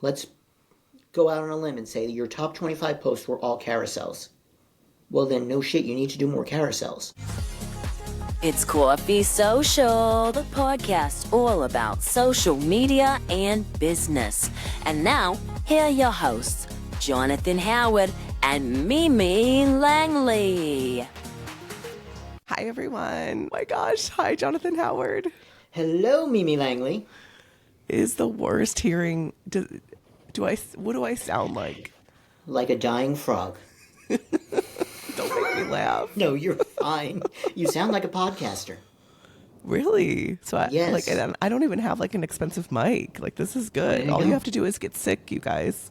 let's go out on a limb and say your top 25 posts were all carousels. Well, then no shit, you need to do more carousels. It's Coffee Social, the podcast all about social media and business. And now, here are your hosts, Jonathan Howard and Mimi Langley. Hi, everyone. Oh my gosh. Hi, Jonathan Howard. Hello, Mimi Langley. It is the worst hearing. What do I sound like? Like a dying frog. Don't make me laugh. No, you're fine. You sound like a podcaster. Really? So Yes. I don't even have like an expensive mic. Like, this is good. All you have to do is get sick, you guys.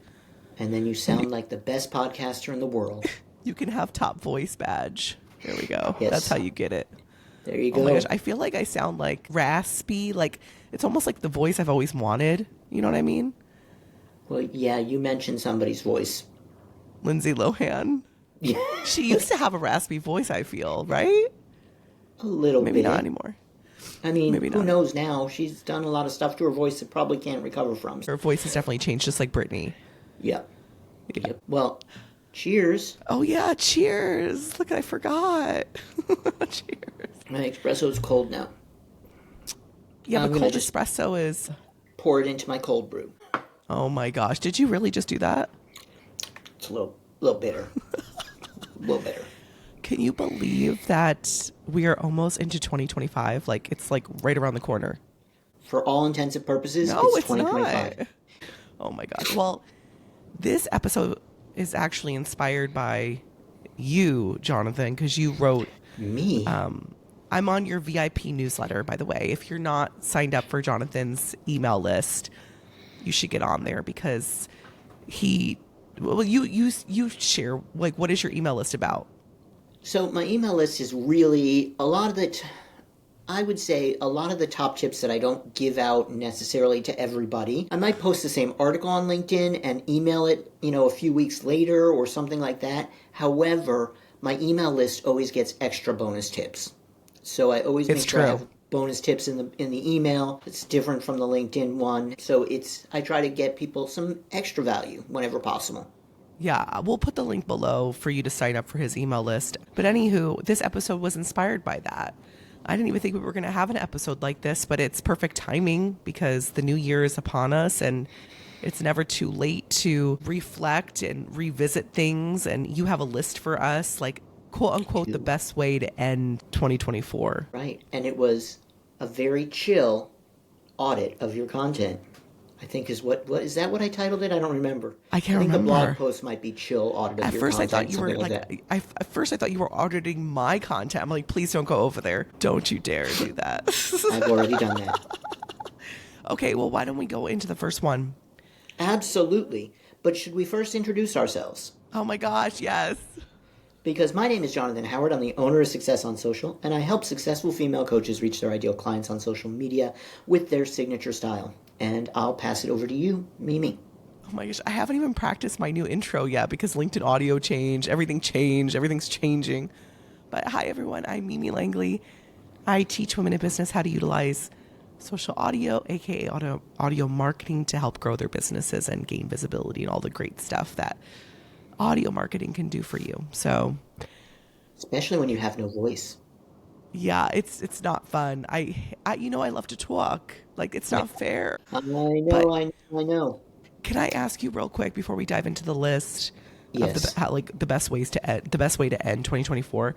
And then you sound like the best podcaster in the world. You can have top voice badge. There we go. Yes. That's how you get it. There you go. Oh my gosh, I feel like I sound like raspy. Like, it's almost like the voice I've always wanted. You know what I mean? Well, yeah, you mentioned somebody's voice. Lindsay Lohan. Yeah. She used to have a raspy voice, I feel, right? A little bit. Maybe not anymore. I mean, Maybe who not. knows now? She's done a lot of stuff to her voice that probably can't recover from. Her voice has definitely changed, just like Britney. Yep. Yep. Well, cheers. Oh, yeah. Cheers. Look, I forgot. Cheers. My espresso's cold now. Yeah, I'm but gonna cold just espresso is... pour it into my cold brew. Oh, my gosh. Did you really just do that? It's a little bitter. A little bitter. Can you believe that we are almost into 2025? Like, it's like right around the corner. For all intents and purposes, No, it's it's 2025. not. Oh, my gosh. Well, this episode is actually inspired by you, Jonathan, because you wrote... Me? I'm on your VIP newsletter, by the way. If you're not signed up for Jonathan's email list, you should get on there because you share, like, what is your email list about? So my email list is really I would say a lot of the top tips that I don't give out necessarily to everybody. I might post the same article on LinkedIn and email it, a few weeks later or something like that. However, my email list always gets extra bonus tips. So I always make sure I have bonus tips in the email. It's different from the LinkedIn one. So I try to get people some extra value whenever possible. Yeah, we'll put the link below for you to sign up for his email list. But anywho, this episode was inspired by that. I didn't even think we were going to have an episode like this, but it's perfect timing because the new year is upon us and it's never too late to reflect and revisit things. And you have a list for us, like, quote unquote, the best way to end 2024. Right. And it was a very chill audit of your content. I think is what is that what I titled it? I don't remember. I can't remember. remember. The blog post might be chill audit of At your first, content. I thought you were at first I thought you were auditing my content. I'm like, please don't go over there. Don't you dare do that. I've already done that. Okay, well, why don't we go into the first one? Absolutely. But should we first introduce ourselves? Oh my gosh, yes. Because my name is Jonathan Howard. I'm the owner of Success on Social, and I help successful female coaches reach their ideal clients on social media with their signature style. And I'll pass it over to you, Mimi. Oh my gosh, I haven't even practiced my new intro yet because LinkedIn audio changed, everything's changing. But hi everyone, I'm Mimi Langley. I teach women in business how to utilize social audio, aka audio marketing, to help grow their businesses and gain visibility and all the great stuff that audio marketing can do for you. So, especially when you have no voice. Yeah, it's not fun. I love to talk. Like, it's not fair. I know. Can I ask you real quick before we dive into the list Yes. of the best way to end 2024?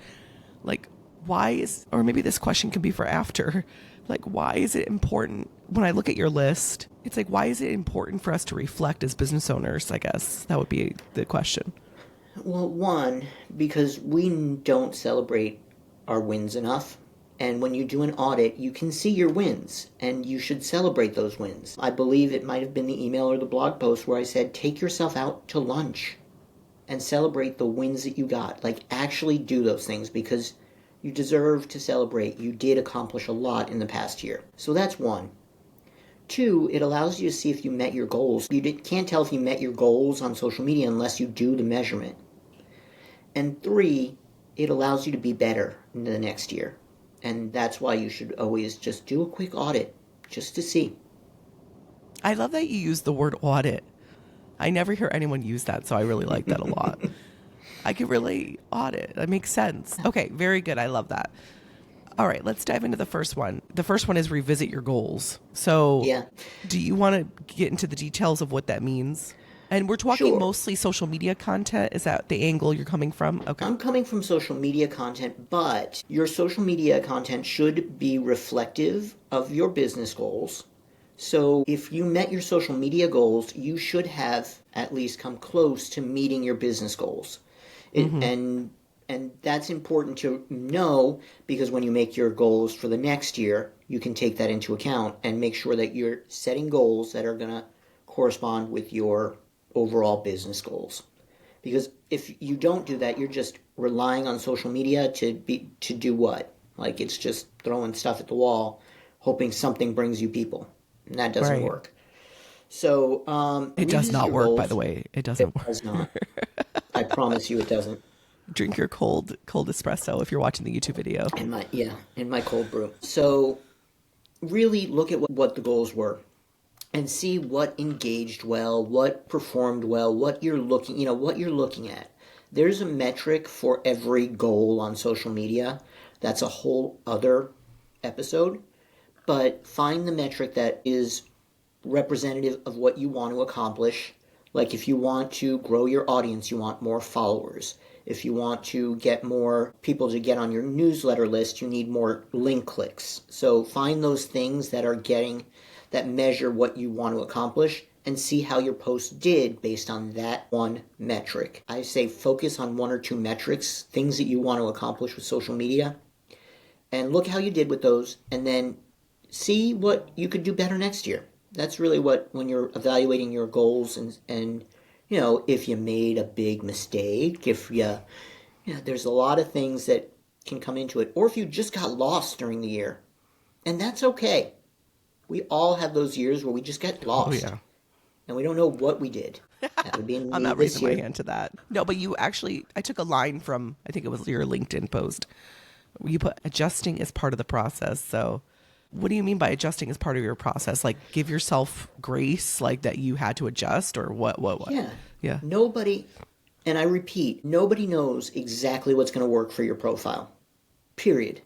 Like, or maybe this question can be for after. Like, why is it important when I look at your list? It's like, why is it important for us to reflect as business owners? I guess that would be the question. Well, one, because we don't celebrate our wins enough. And when you do an audit, you can see your wins, and you should celebrate those wins. I believe it might have been the email or the blog post where I said, take yourself out to lunch and celebrate the wins that you got. Like, actually do those things because you deserve to celebrate. You did accomplish a lot in the past year. So that's one. Two, it allows you to see if you met your goals. You can't tell if you met your goals on social media unless you do the measurement. And three, it allows you to be better in the next year. And that's why you should always just do a quick audit, just to see. I love that you use the word audit. I never hear anyone use that, so I really like that a lot. I can really audit. That makes sense. Okay, very good. I love that. All right, let's dive into the first one. The first one is revisit your goals. So, Yeah, do you want to get into the details of what that means? And we're talking sure. mostly social media content. Is that the angle you're coming from? Okay. I'm coming from social media content, but your social media content should be reflective of your business goals. So if you met your social media goals, you should have at least come close to meeting your business goals. It, Mm-hmm. and that's important to know because when you make your goals for the next year, you can take that into account and make sure that you're setting goals that are going to correspond with your overall business goals. Because if you don't do that, you're just relying on social media to do what? Like it's just throwing stuff at the wall, hoping something brings you people, and that doesn't Right. work. So It does revisit not your work, by the goals. way. It It doesn't work. does not. I promise you, it doesn't. Drink your cold espresso if you're watching the YouTube video. In my cold brew. So really look at what the goals were and see what engaged well, what performed well, what you're looking at. There's a metric for every goal on social media. That's a whole other episode. But find the metric that is representative of what you want to accomplish. Like if you want to grow your audience, you want more followers. If you want to get more people to get on your newsletter list, you need more link clicks. So find those things that measure what you want to accomplish and see how your post did based on that one metric. I say focus on one or two metrics, things that you want to accomplish with social media, and look how you did with those, and then see what you could do better next year. That's really what, when you're evaluating your goals and if you made a big mistake, if there's a lot of things that can come into it, or if you just got lost during the year, and that's okay. We all have those years where we just get Oh, lost yeah. and we don't know what we did. That would be I'm me not this raising my year. hand to that. No, but I took a line from, I think it was your LinkedIn post. You put adjusting is part of the process. So what do you mean by adjusting as part of your process? Like give yourself grace, like that you had to adjust or what? Yeah. Yeah. Nobody, and I repeat, nobody knows exactly what's going to work for your profile. Period.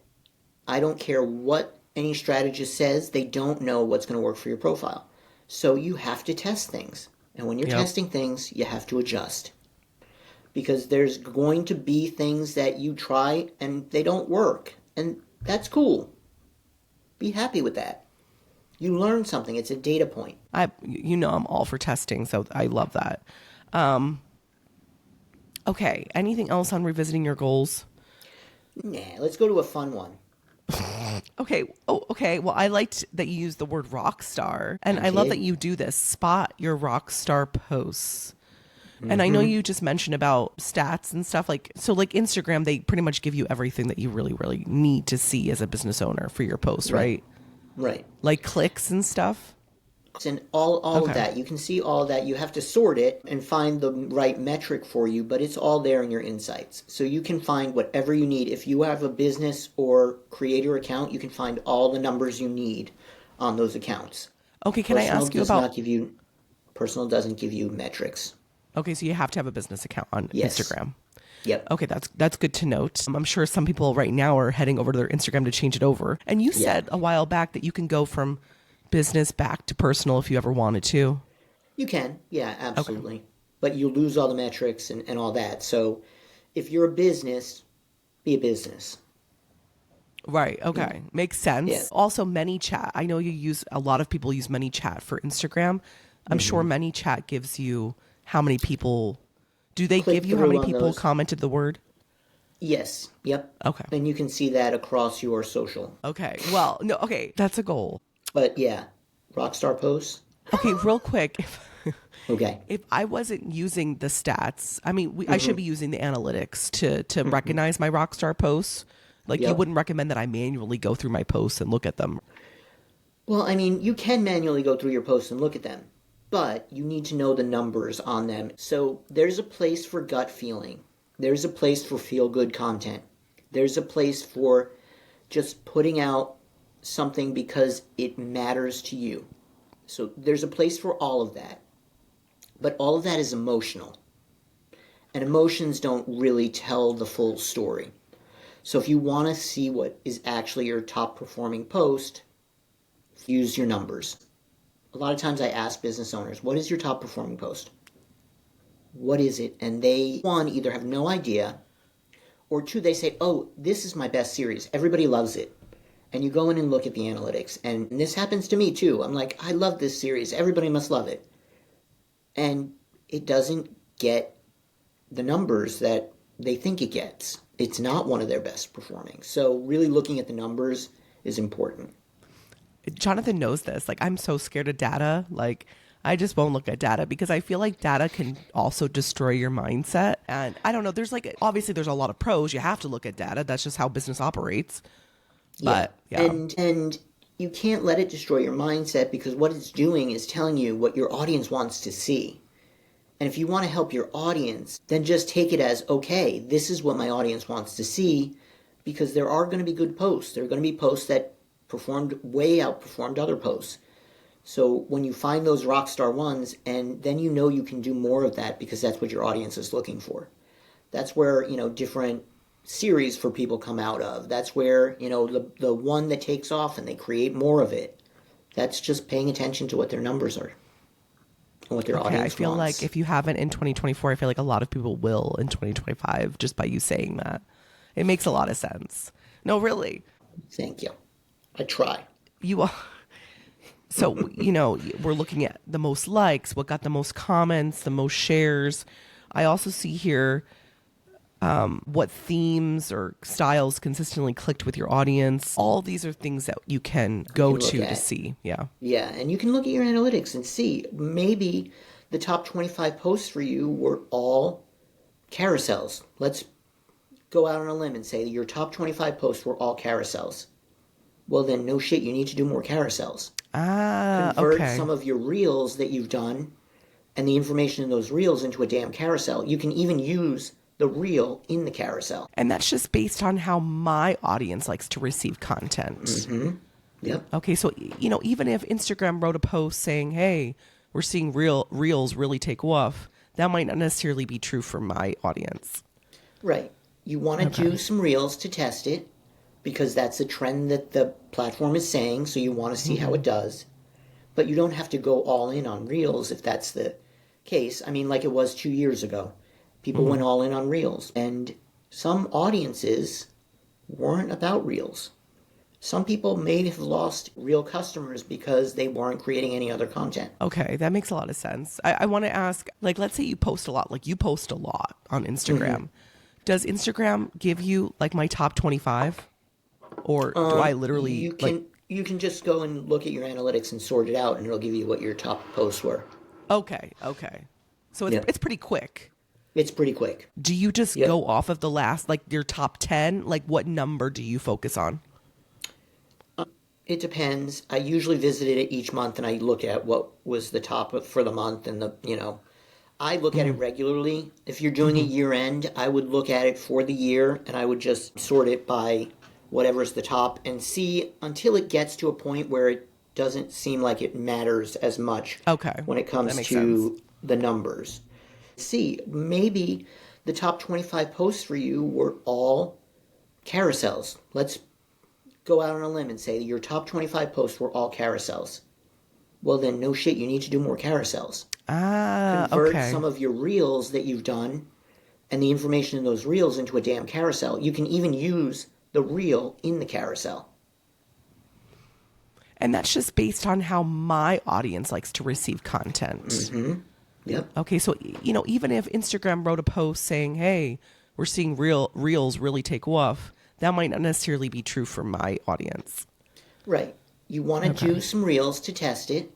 I don't care what any strategist says, they don't know what's going to work for your profile. So you have to test things. And when you're Yep. testing things, you have to adjust. Because there's going to be things that you try and they don't work. And that's cool. Be happy with that. You learn something. It's a data point. I'm all for testing, so I love that. Okay. Anything else on revisiting your goals? Nah, let's go to a fun one. Okay. Oh, okay. Well, I liked that you used the word rock star, and I love that you do this. Spot your rock star posts. And I know you just mentioned about stats and stuff like Instagram, they pretty much give you everything that you really, really need to see as a business owner for your posts, right? Right. Like clicks and stuff. And all of Okay. that. You can see all that. You have to sort it and find the right metric for you, but it's all there in your insights. So you can find whatever you need. If you have a business or creator account, you can find all the numbers you need on those accounts. Okay. Can I ask you does about, not give you personal doesn't give you metrics. okay, so you have to have a business account on Yes. Instagram. Yep. Okay, that's good to note. I'm sure some people right now are heading over to their Instagram to change it over. And you said a while back that you can go from business back to personal if you ever wanted to. You can. Yeah, Okay. absolutely. But you lose all the metrics and all that. So if you're a business, be a business. Right. Okay. Makes sense. Yeah. Also, ManyChat. I know a lot of people use ManyChat for Instagram. I'm sure ManyChat gives you how many people, do they Click give you how through many on people those. commented the word? Yes. Yep. Okay. And you can see that across your social. Okay. Well, no, okay. That's a goal. But yeah, Rockstar posts. Okay. Real quick. Okay. If I wasn't using the stats, I mean, I should be using the analytics to recognize my Rockstar posts. Like you Yep. wouldn't recommend that I manually go through my posts and look at them. Well, I mean, you can manually go through your posts and look at them, but you need to know the numbers on them. So there's a place for gut feeling. There's a place for feel-good content. There's a place for just putting out something because it matters to you. So there's a place for all of that. But all of that is emotional. And emotions don't really tell the full story. So if you want to see what is actually your top performing post, use your numbers. A lot of times I ask business owners, what is your top performing post? What is it? And they, one, either have no idea, or two, they say, oh, this is my best series. Everybody loves it. And you go in and look at the analytics. And this happens to me too. I'm like, I love this series. Everybody must love it. And it doesn't get the numbers that they think it gets. It's not one of their best performing. So really looking at the numbers is important. Jonathan knows this. Like, I'm so scared of data. Like, I just won't look at data because I feel like data can also destroy your mindset. And I don't know, there's like, obviously there's a lot of pros. You have to look at data. That's just how business operates. But yeah. And you can't let it destroy your mindset, because what it's doing is telling you what your audience wants to see. And if you want to help your audience, then just take it as, okay, this is what my audience wants to see, because there are going to be good posts. There are going to be posts that outperformed other posts. So when you find those Rockstar ones, and then you know you can do more of that because that's what your audience is looking for. That's where, different series for people come out of. That's where, the one that takes off and they create more of it. That's just paying attention to what their numbers are and what their audience I feel wants. like if you haven't in 2024, I feel like a lot of people will in 2025 just by you saying that. It makes a lot of sense. No, really. Thank you. I try. You are. So, we're looking at the most likes, what got the most comments, the most shares. I also see here what themes or styles consistently clicked with your audience. All these are things that you can go to see. Yeah. Yeah, and you can look at your analytics and see maybe the top 25 posts for you were all carousels. Let's go out on a limb and say that your top 25 posts were all carousels. Well, then no shit, you need to do more carousels. Convert some of your reels that you've done and the information in those reels into a damn carousel. You can even use the reel in the carousel. And that's just based on how my audience likes to receive content. Mm-hmm. Yep. Okay, so, even if Instagram wrote a post saying, hey, we're seeing reels really take off, that might not necessarily be true for my audience. Right. You want to do some reels to test it, because that's a trend that the platform is saying, so you want to see how it does. But you don't have to go all in on reels if that's the case. I mean, like it was 2 years ago. People went all in on reels. And some audiences weren't about reels. Some people may have lost real customers because they weren't creating any other content. Okay, that makes a lot of sense. I want to ask, like, let's say you post a lot. Like, you post a lot on Instagram. Does Instagram give you, like, my top 25? Or do I literally... You can just go and look at your analytics and sort it out, and it'll give you what your top posts were. Okay. So it's pretty quick. It's pretty quick. Do you just go off of the last, like, your top 10? Like, what number do you focus on? It depends. I usually visit it each month, and I look at what was the top for the month, and I look at it regularly. If you're doing a year end, I would look at it for the year, and I would just sort it by whatever's the top and see until it gets to a point where it doesn't seem like it matters as much when it comes to the numbers. See, maybe the top 25 posts for you were all carousels. Let's go out on a limb and say that your top 25 posts were all carousels. Well, then no shit, you need to do more carousels. Convert some of your reels that you've done and the information in those reels into a damn carousel. You can even use the reel in the carousel. And that's just based on how my audience likes to receive content. Mm-hmm. Yep. Okay, so, even if Instagram wrote a post saying, hey, we're seeing reels really take off, that might not necessarily be true for my audience. Right. You want to do some reels to test it,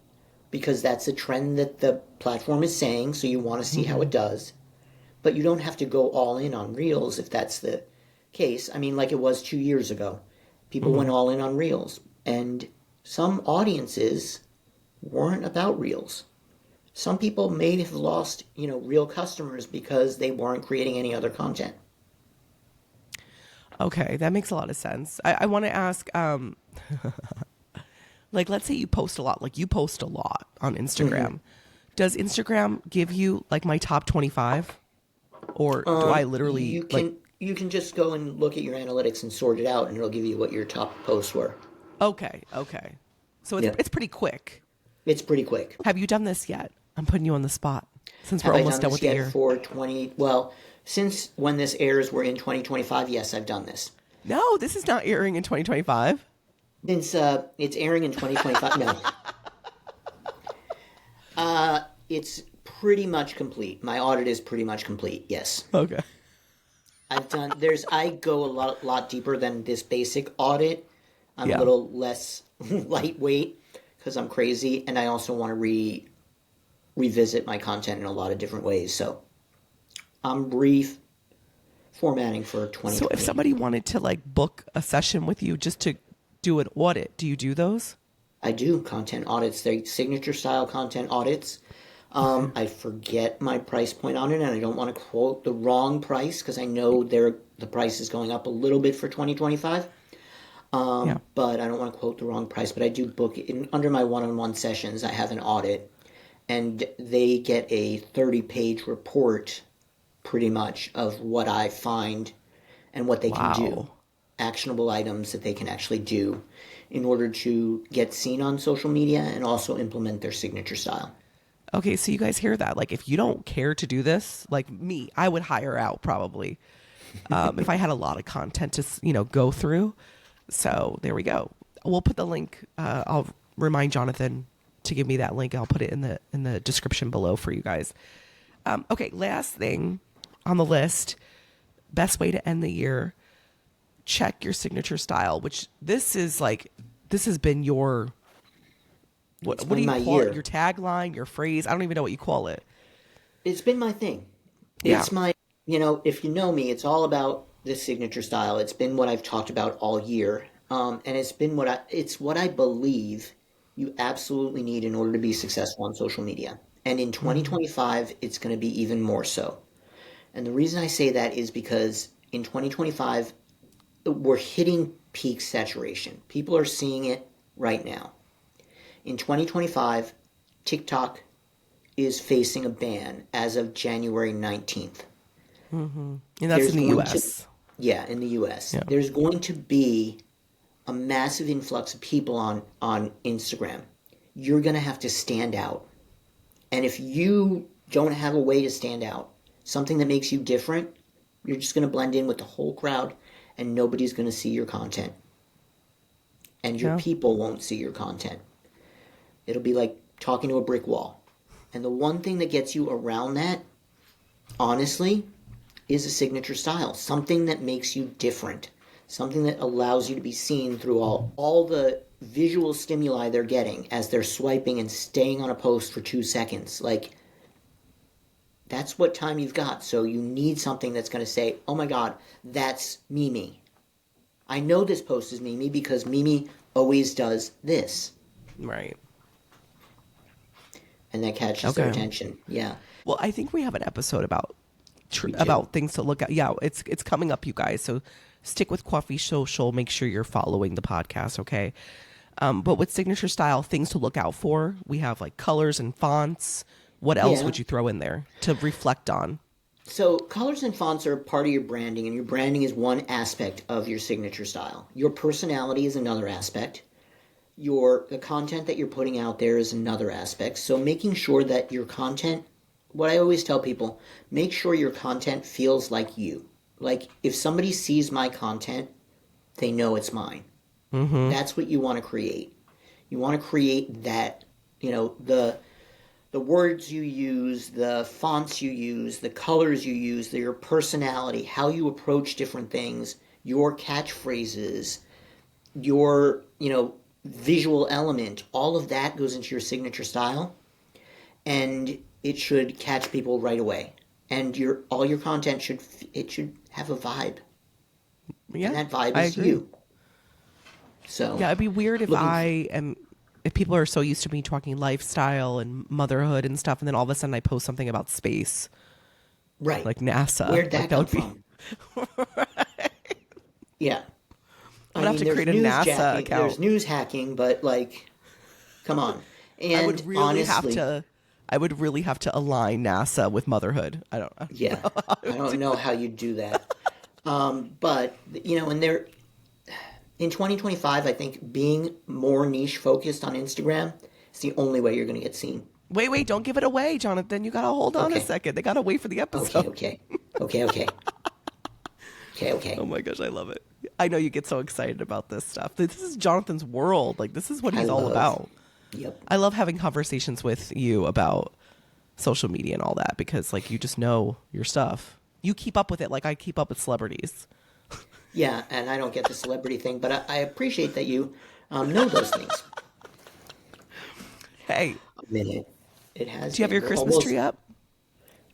because that's a trend that the platform is saying, so you want to see how it does. But you don't have to go all in on reels if that's the case. I mean, like it was 2 years ago. People went all in on reels. And some audiences weren't about reels. Some people may have lost, real customers because they weren't creating any other content. Okay, that makes a lot of sense. I want to ask, like, let's say you post a lot. Like, you post a lot on Instagram. Does Instagram give you like my top 25? Or do I literally You can just go and look at your analytics and sort it out, and it'll give you what your top posts were. Okay. So Yeah. it's pretty quick. It's pretty quick. Have you done this yet? I'm putting you on the spot since Have we're I almost done done this with the yet year. for 20? Well, since when this airs, we're in 2025. Yes, I've done this. No, this is not airing in 2025. Since it's airing in 2025, no. It's pretty much complete. My audit is pretty much complete. Yes. Okay. I go a lot deeper than this basic audit. I'm a little less lightweight because I'm crazy, and I also want to revisit my content in a lot of different ways. So I'm reformatting for 2020. So if somebody wanted to like book a session with you just to do an audit, do you do those? I do content audits. They're signature style content audits. I forget my price point on it, and I don't want to quote the wrong price because I know the price is going up a little bit for 2025. But I don't want to quote the wrong price. But I do book it under my one-on-one sessions. I have an audit, and they get a 30-page report, pretty much, of what I find and what they can do, actionable items that they can actually do in order to get seen on social media and also implement their signature style. Okay, so you guys hear that? Like, if you don't care to do this, like me, I would hire out probably if I had a lot of content to, go through. So there we go. We'll put the link. I'll remind Jonathan to give me that link. I'll put it in the description below for you guys. Okay, last thing on the list: best way to end the year. Check your signature style. Which this has been your. What do you call it? Your tagline, your phrase? I don't even know what you call it. It's been my thing. Yeah. It's my, if you know me, it's all about this signature style. It's been what I've talked about all year. And it's been what I believe you absolutely need in order to be successful on social media. And in 2025, it's going to be even more so. And the reason I say that is because in 2025, we're hitting peak saturation. People are seeing it right now. In 2025, TikTok is facing a ban as of January 19th. And that's in the U.S. In the U.S. Yeah. There's going to be a massive influx of people on Instagram. You're going to have to stand out. And if you don't have a way to stand out, something that makes you different, you're just going to blend in with the whole crowd and nobody's going to see your content. And your people won't see your content. It'll be like talking to a brick wall. And the one thing that gets you around that, honestly, is a signature style. Something that makes you different. Something that allows you to be seen through all the visual stimuli they're getting as they're swiping and staying on a post for 2 seconds. Like, that's what time you've got. So you need something that's going to say, oh my God, that's Mimi. I know this post is Mimi because Mimi always does this. Right. And that catches their attention. Yeah. Well, I think we have an episode about things to look at. Yeah, it's coming up, you guys. So stick with Coffee Social. Make sure you're following the podcast, okay? But with signature style, things to look out for. We have like colors and fonts. What else would you throw in there to reflect on? So colors and fonts are part of your branding, and your branding is one aspect of your signature style. Your personality is another aspect. The content that you're putting out there is another aspect. So making sure that your content, what I always tell people, make sure your content feels like you. Like if somebody sees my content, they know it's mine. That's what you want to create. You want to create that, the words you use, the fonts you use, the colors you use, your personality, how you approach different things, your catchphrases, your, visual element, all of that goes into your signature style, and it should catch people right away. And all your content should have a vibe. Yeah, and that vibe I is agree. you. So yeah, it'd be weird if people are so used to me talking lifestyle and motherhood and stuff, and then all of a sudden I post something about space, right, like NASA. Where'd that come from? Yeah. I'm gonna have to create a NASA account. There's news hacking, but come on. And I would really have to I would really have to align NASA with motherhood. I don't Yeah, know how I to don't know how you do that. But, and in 2025, I think being more niche focused on Instagram is the only way you're going to get seen. Wait, don't give it away, Jonathan. You got to hold on a Okay. second. They got to wait for the episode. Okay. Oh my gosh, I love it. I know you get so excited about this stuff. This is Jonathan's world. Like, this is what he's all about. Yep. I love having conversations with you about social media and all that because, like, you just know your stuff. You keep up with it like I keep up with celebrities. Yeah, and I don't get the celebrity thing, but I appreciate that you know those things. Hey. A minute. It has. Do you have your Christmas tree up?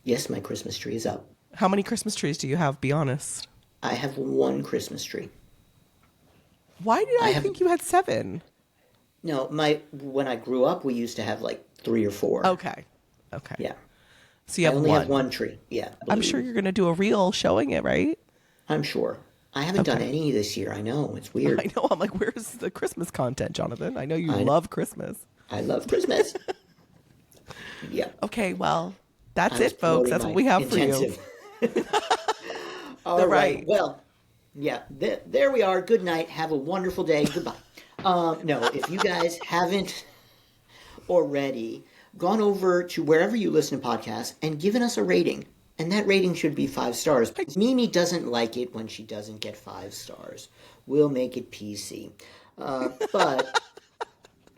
Yes, my Christmas tree is up. How many Christmas trees do you have? Be honest. I have one Christmas tree. Why did I think you had 7? No, when I grew up, we used to have like 3 or 4. Okay. Yeah. So you have I only one. have one tree. Yeah. I'm sure you're going to do a reel showing it, right? I'm sure. I haven't done any this year. I know. It's weird. I know. I'm like, where's the Christmas content, Jonathan? I know you love Christmas. I love Christmas. Yeah. Okay, well, that's it, folks. That's what we have for you. All right. Well, yeah, there we are. Good night. Have a wonderful day. Goodbye. No, if you guys haven't already gone over to wherever you listen to podcasts and given us a rating, and that rating should be 5 stars. Mimi doesn't like it when she doesn't get 5 stars. We'll make it PC. But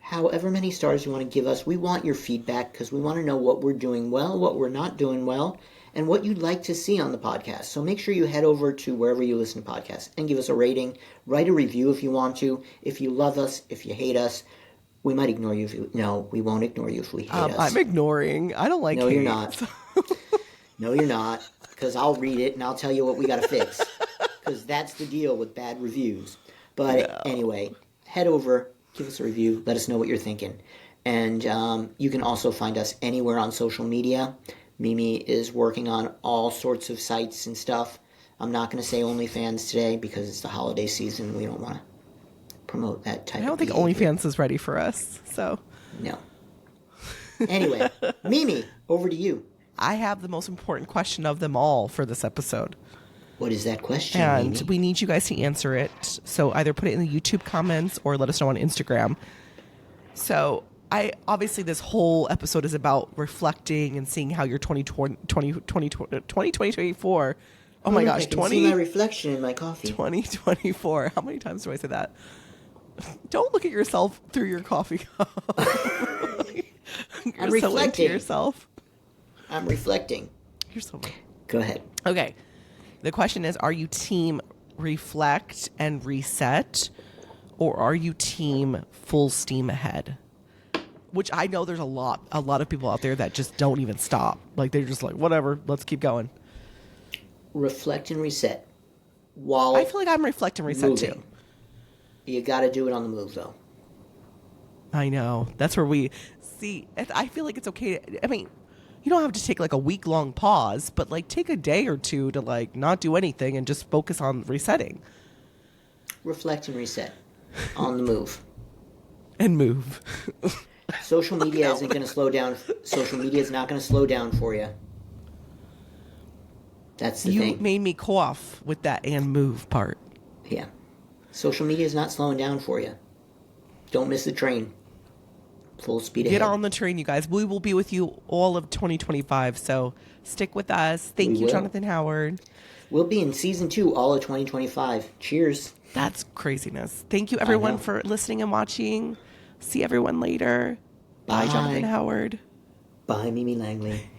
however many stars you want to give us, we want your feedback because we want to know what we're doing well, what we're not doing well, and what you'd like to see on the podcast. So make sure you head over to wherever you listen to podcasts and give us a rating. Write a review if you want to. If you love us, if you hate us, we might ignore you. No, we won't ignore you if we hate us. I'm ignoring. I don't like No, hate. you're not. No, you're not. Because I'll read it and I'll tell you what we got to fix. Because that's the deal with bad reviews. But anyway, head over, give us a review, let us know what you're thinking. And you can also find us anywhere on social media. Mimi is working on all sorts of sites and stuff. I'm not going to say OnlyFans today because it's the holiday season. We don't want to promote that type of I don't think behavior. OnlyFans is ready for us, so. No. Anyway, Mimi, over to you. I have the most important question of them all for this episode. What is that question, And Mimi? we need you guys to answer it. So either put it in the YouTube comments or let us know on Instagram. So obviously this whole episode is about reflecting and seeing how your 2024. Oh my gosh, I can see my reflection in my coffee. 2024. How many times do I say that? Don't look at yourself through your coffee cup. I'm You're so into reflecting. yourself. I'm reflecting. You're so right. Go ahead. Okay. The question is, are you team reflect and reset, or are you team full steam ahead? Which I know there's a lot of people out there that just don't even stop. Like, they're just like, whatever, let's keep going. Reflect and reset. While I feel like I'm reflect and reset moving. too. You got to do it on the move, though. I know. That's where we see. I feel like it's okay. I mean, you don't have to take like a week-long pause, but like take a day or two to like not do anything and just focus on resetting. Reflect and reset. On the move. And move. Social media isn't going to slow down. Social media is not going to slow down for you. That's the You thing. made me cough with that and move part. Yeah. Social media is not slowing down for you. Don't miss the train. Full speed ahead. Get on the train, you guys. We will be with you all of 2025, so stick with us. Thank We you, will. Jonathan Howard. We'll be in season 2 all of 2025. Cheers. That's craziness. Thank you, everyone, know. for listening and watching. See everyone later. Bye, Bye. Jonathan Howard. Bye, Mimi Langley.